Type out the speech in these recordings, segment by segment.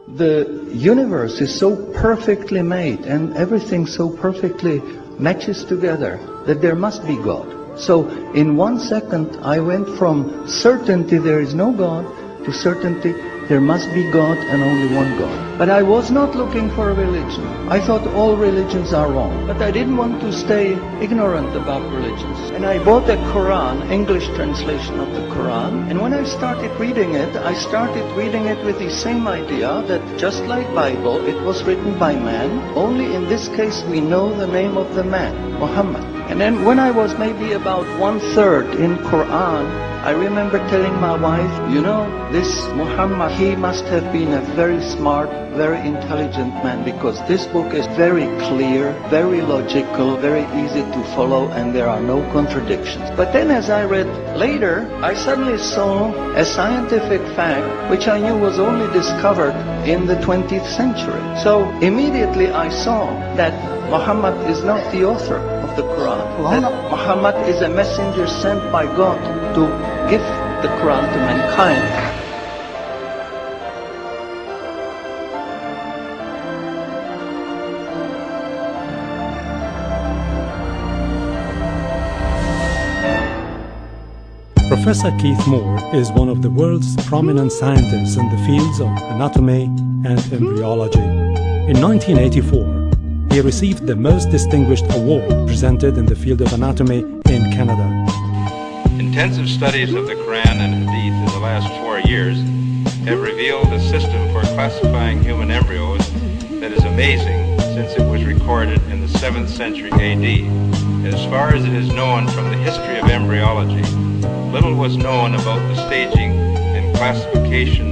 The universe is so perfectly made and everything so perfectly matches together that there must be God. So in 1 second I went from certainty there is no God to certainty there must be God and only one God. But I was not looking for a religion. I thought all religions are wrong. But I didn't want to stay ignorant about religions. And I bought a CORAN, English translation of the CORAN. And when I started reading it with the same idea that just like Bible, it was written by man. Only in this case we know the name of the man, Muhammad. And then when I was maybe about 1/3 in Quran, I remember telling my wife, you know, this Muhammad, he must have been a very smart, very intelligent man, because this book is very clear, very logical, very easy to follow, and there are no contradictions. But then as I read later, I suddenly saw a scientific fact which I knew was only discovered in the 20th century. So immediately I saw that Muhammad is not the author of the Quran, that Muhammad is a messenger sent by God to give the Quran to mankind. Professor Keith Moore is one of the world's prominent scientists in the fields of anatomy and embryology. In 1984, he received the most distinguished award presented in the field of anatomy in Canada. Intensive studies of the Quran and Hadith in the last 4 years have revealed a system for classifying human embryos that is amazing, since it was recorded in the 7th century AD. As far as it is known from the history of embryology, little was known about the staging and classification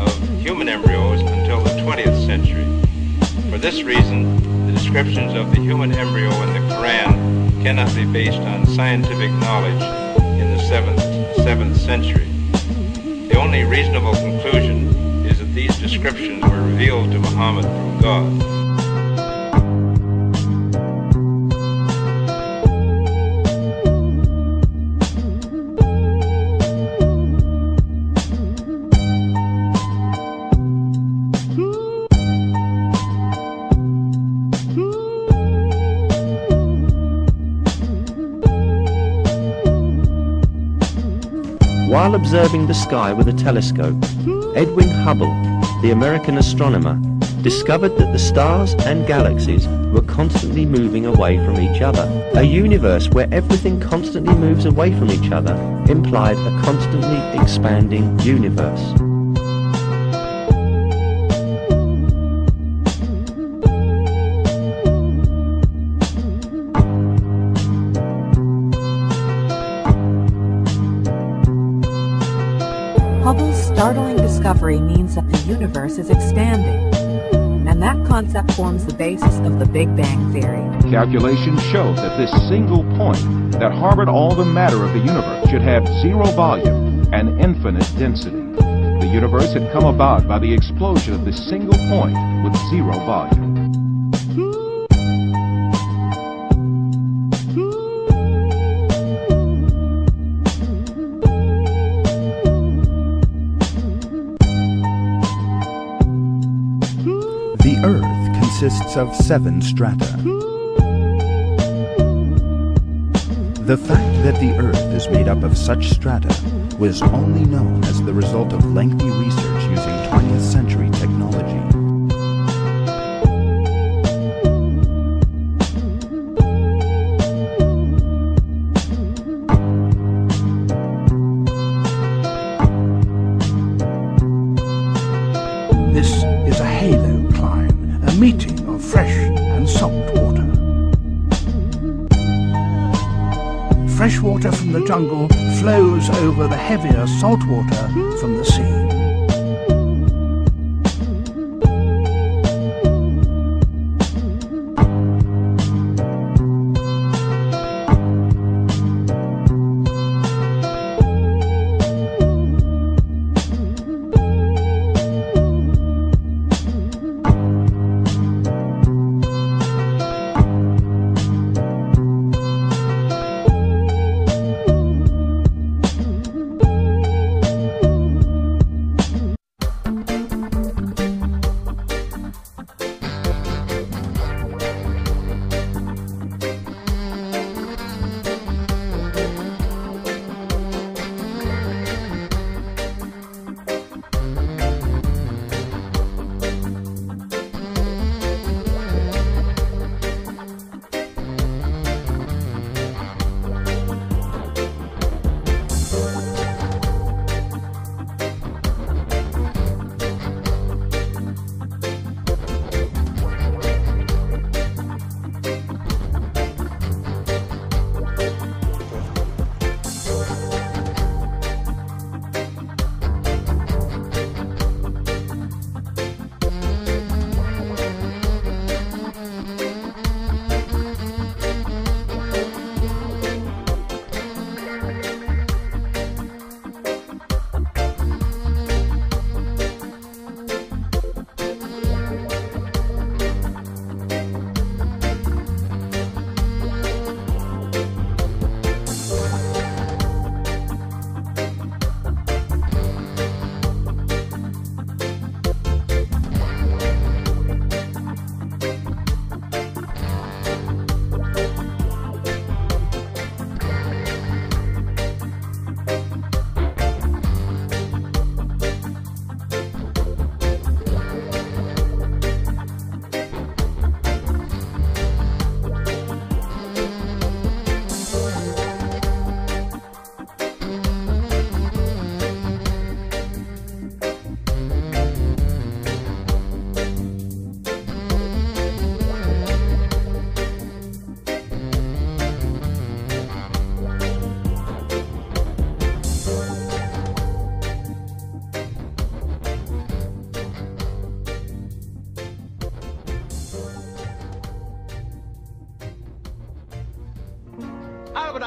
of human embryos until the 20th century. For this reason, the descriptions of the human embryo in the Quran cannot be based on scientific knowledge in the 7th century. The only reasonable conclusion is that these descriptions were revealed to Muhammad from God. While observing the sky with a telescope, Edwin Hubble, the American astronomer, discovered that the stars and galaxies were constantly moving away from each other. A universe where everything constantly moves away from each other implied a constantly expanding universe. Hubble's startling discovery means that the universe is expanding, and that concept forms the basis of the Big Bang Theory. Calculations show that this single point that harbored all the matter of the universe should have zero volume and infinite density. The universe had come about by the explosion of this single point with zero volume. The Earth consists of 7 strata. The fact that the Earth is made up of such strata was only known as the result of lengthy research using 20th century technology. This is a halo climb, a meeting of fresh and salt water. Fresh water from the jungle flows over the heavier salt water from the sea.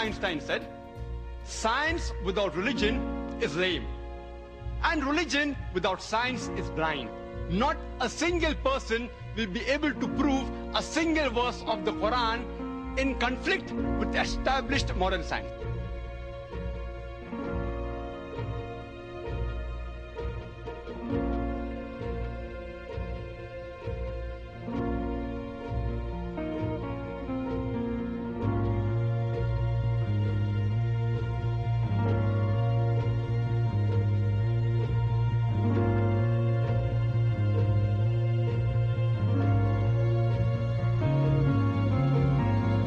Einstein said, science without religion is lame, and religion without science is blind. Not a single person will be able to prove a single verse of the Quran in conflict with established modern science.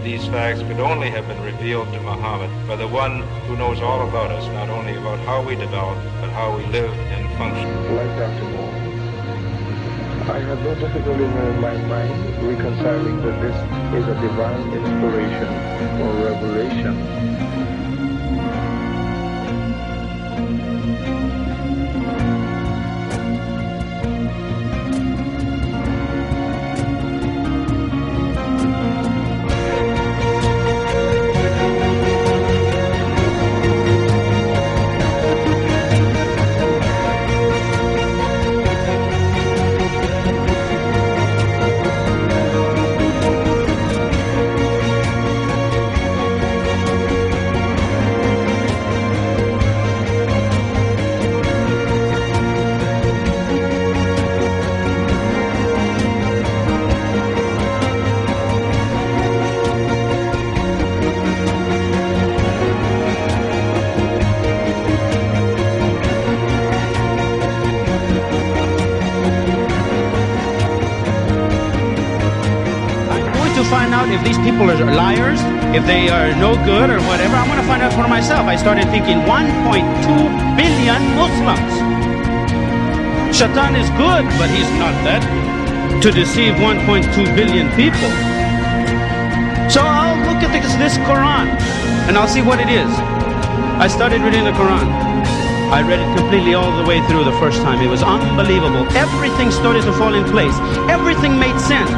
These facts could only have been revealed to Muhammad by the one who knows all about us, not only about how we develop, but how we live and function. Like Dr. Moore, I have no difficulty in my mind reconciling that this is a divine inspiration or revelation. If these people are liars, if they are no good or whatever, I'm going to find out for myself. I started thinking 1.2 billion Muslims. Shaitan is good, but he's not that to deceive 1.2 billion people. So I'll look at this Quran and I'll see what it is. I started reading the Quran. I read it completely all the way through the first time. It was unbelievable. Everything started to fall in place. Everything made sense.